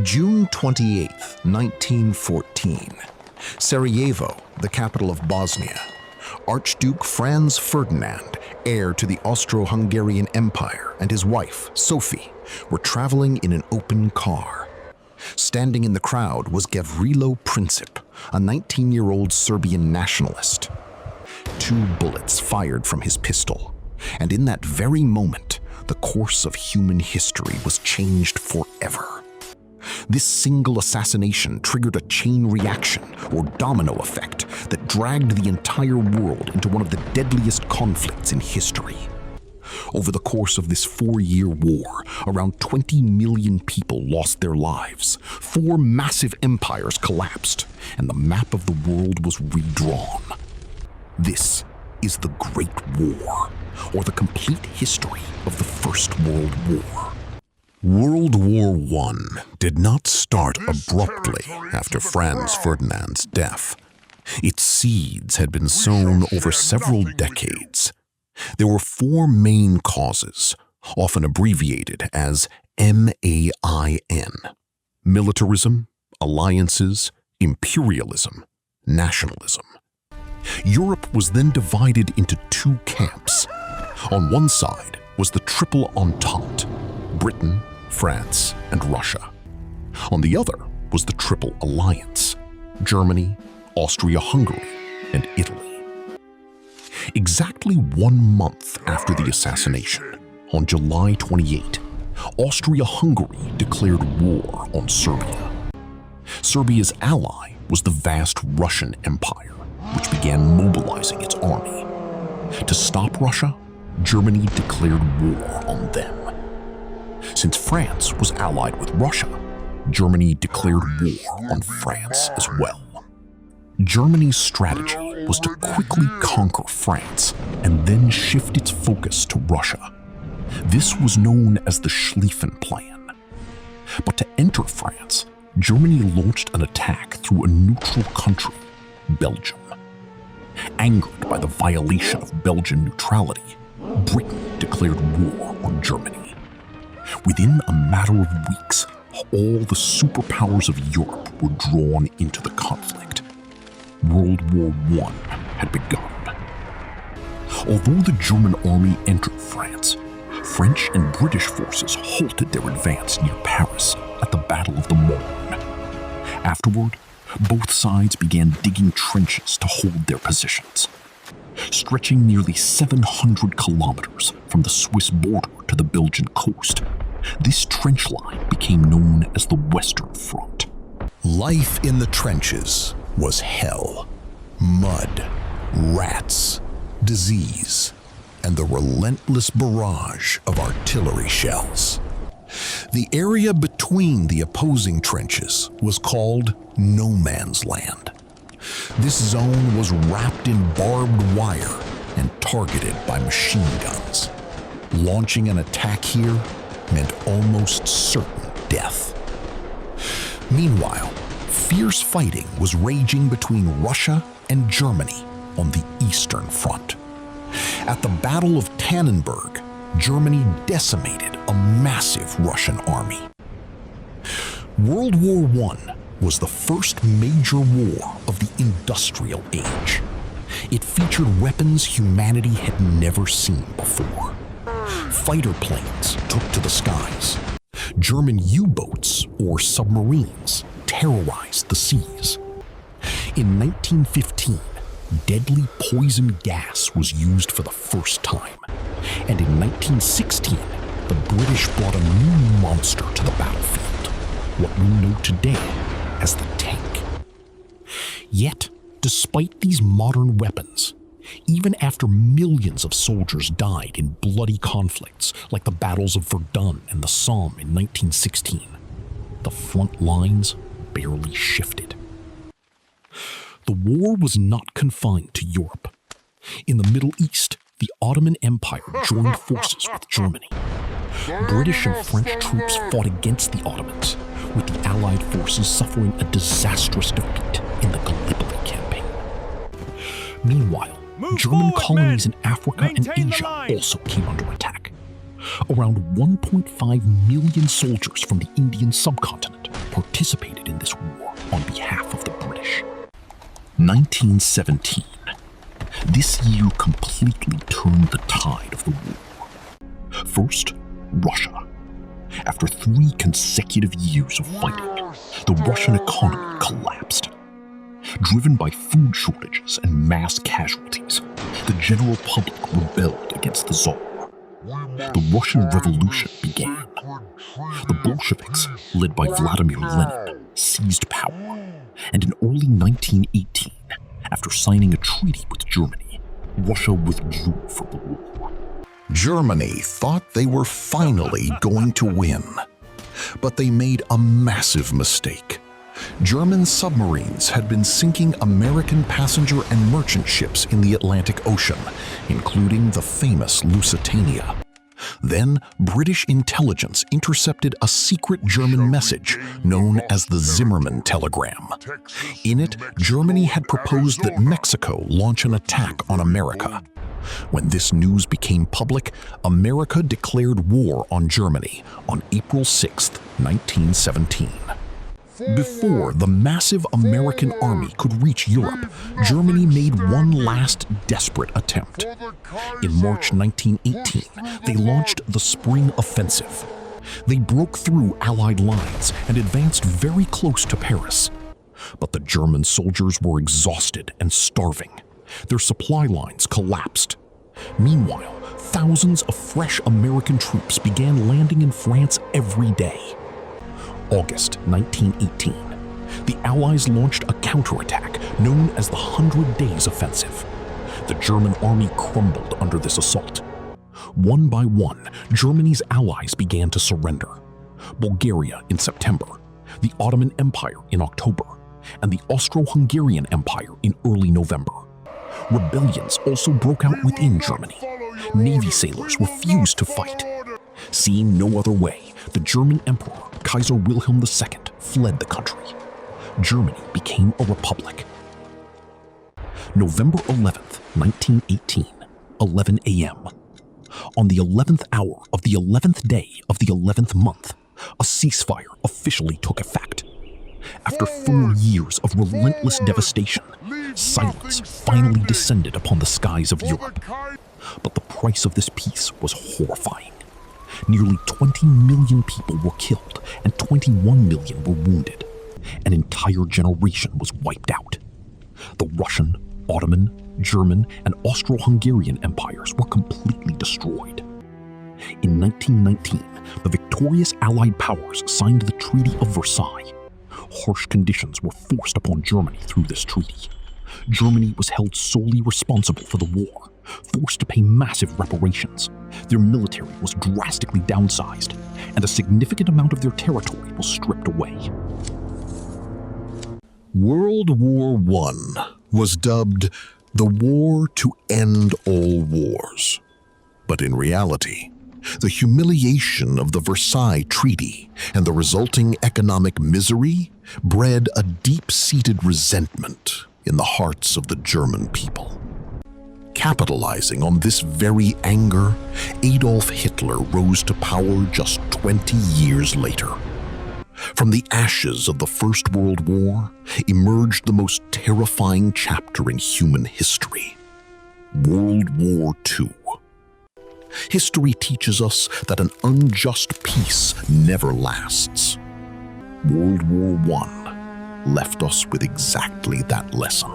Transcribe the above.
June 28, 1914. Sarajevo, the capital of Bosnia. Archduke Franz Ferdinand, heir to the Austro-Hungarian Empire, and his wife, Sophie, were traveling in an open car. Standing in the crowd was Gavrilo Princip, a 19-year-old Serbian nationalist. 2 bullets fired from his pistol, and in that very moment, the course of human history was changed forever. This single assassination triggered a chain reaction, or domino effect, that dragged the entire world into one of the deadliest conflicts in history. Over the course of this 4-year war, around 20 million people lost their lives, 4 massive empires collapsed, and the map of the world was redrawn. This is the Great War, or the complete history of the First World War. World War I did not start abruptly after Franz Ferdinand's death. Its seeds had been sown over several decades. There were 4 main causes, often abbreviated as M.A.I.N. Militarism, alliances, imperialism, nationalism. Europe was then divided into 2 camps. On one side was the Triple Entente, Britain, France, and Russia. On the other was the Triple Alliance, Germany, Austria-Hungary, and Italy. Exactly 1 month after the assassination, on July 28, Austria-Hungary declared war on Serbia. Serbia's ally was the vast Russian Empire, which began mobilizing its army. To stop Russia, Germany declared war on them. Since France was allied with Russia, Germany declared war on France as well. Germany's strategy was to quickly conquer France and then shift its focus to Russia. This was known as the Schlieffen Plan. But to enter France, Germany launched an attack through a neutral country, Belgium. Angered by the violation of Belgian neutrality, Britain declared war on Germany. Within a matter of weeks, all the superpowers of Europe were drawn into the conflict. World War I had begun. Although the German army entered France, French and British forces halted their advance near Paris at the Battle of the Marne. Afterward, both sides began digging trenches to hold their positions. Stretching nearly 700 kilometers from the Swiss border to the Belgian coast, this trench line became known as the Western Front. Life in the trenches was hell. Mud, rats, disease, and the relentless barrage of artillery shells. The area between the opposing trenches was called No Man's Land. This zone was wrapped in barbed wire and targeted by machine guns. Launching an attack here meant almost certain death. Meanwhile, fierce fighting was raging between Russia and Germany on the Eastern Front. At the Battle of Tannenberg, Germany decimated a massive Russian army. World War I was the first major war of the Industrial Age. It featured weapons humanity had never seen before. Fighter planes took to the skies. German U-boats, or submarines, terrorized the seas. In 1915, deadly poison gas was used for the first time. And in 1916, the British brought a new monster to the battlefield, what we know today as the tank. Yet, despite these modern weapons, even after millions of soldiers died in bloody conflicts like the battles of Verdun and the Somme in 1916, the front lines barely shifted. The war was not confined to Europe. In the Middle East, the Ottoman Empire joined forces with Germany. British and French troops fought against the Ottomans, with the Allied forces suffering a disastrous defeat in the Gallipoli campaign. Meanwhile, German colonies in Africa and Asia also came under attack. Around 1.5 million soldiers from the Indian subcontinent participated in this war on behalf of the British. 1917. This year completely turned the tide of the war. First, Russia. After 3 consecutive years of fighting, the Russian economy collapsed. Driven by food shortages and mass casualties, the general public rebelled against the Tsar. The Russian Revolution began. The Bolsheviks, led by Vladimir Lenin, seized power, and in early 1918, after signing a treaty with Germany, Russia withdrew from the war. Germany thought they were finally going to win, but they made a massive mistake. German submarines had been sinking American passenger and merchant ships in the Atlantic Ocean, including the famous Lusitania. Then, British intelligence intercepted a secret German message known as the Zimmermann telegram. In it, Germany had proposed that Mexico launch an attack on America. When this news became public, America declared war on Germany on April 6, 1917. Before the massive American army could reach Europe, Germany made one last desperate attempt. In March 1918, they launched the Spring Offensive. They broke through Allied lines and advanced very close to Paris. But the German soldiers were exhausted and starving. Their supply lines collapsed. Meanwhile, thousands of fresh American troops began landing in France every day. August 1918, the Allies launched a counterattack known as the 100 Days Offensive. The German army crumbled under this assault. One by one, Germany's allies began to surrender. Bulgaria in September, the Ottoman Empire in October, and the Austro-Hungarian Empire in early November. Rebellions also broke out within Germany. Navy sailors refused to fight. Seeing no other way, the German Emperor, Kaiser Wilhelm II, fled the country. Germany became a republic. November 11th, 1918, 11 a.m. On the 11th hour of the 11th day of the 11th month, a ceasefire officially took effect. After 4 years of relentless devastation, silence finally descended upon the skies of Europe. But the price of this peace was horrifying. Nearly 20 million people were killed and 21 million were wounded. An entire generation was wiped out. The Russian, Ottoman, German, and Austro-Hungarian empires were completely destroyed. In 1919, the victorious Allied powers signed the Treaty of Versailles. Harsh conditions were forced upon Germany through this treaty. Germany was held solely responsible for the war, forced to pay massive reparations. Their military was drastically downsized, and a significant amount of their territory was stripped away. World War I was dubbed the war to end all wars. But in reality, the humiliation of the Versailles Treaty and the resulting economic misery bred a deep-seated resentment in the hearts of the German people. Capitalizing on this very anger, Adolf Hitler rose to power just 20 years later. From the ashes of the First World War emerged the most terrifying chapter in human history, World War II. History teaches us that an unjust peace never lasts. World War I left us with exactly that lesson.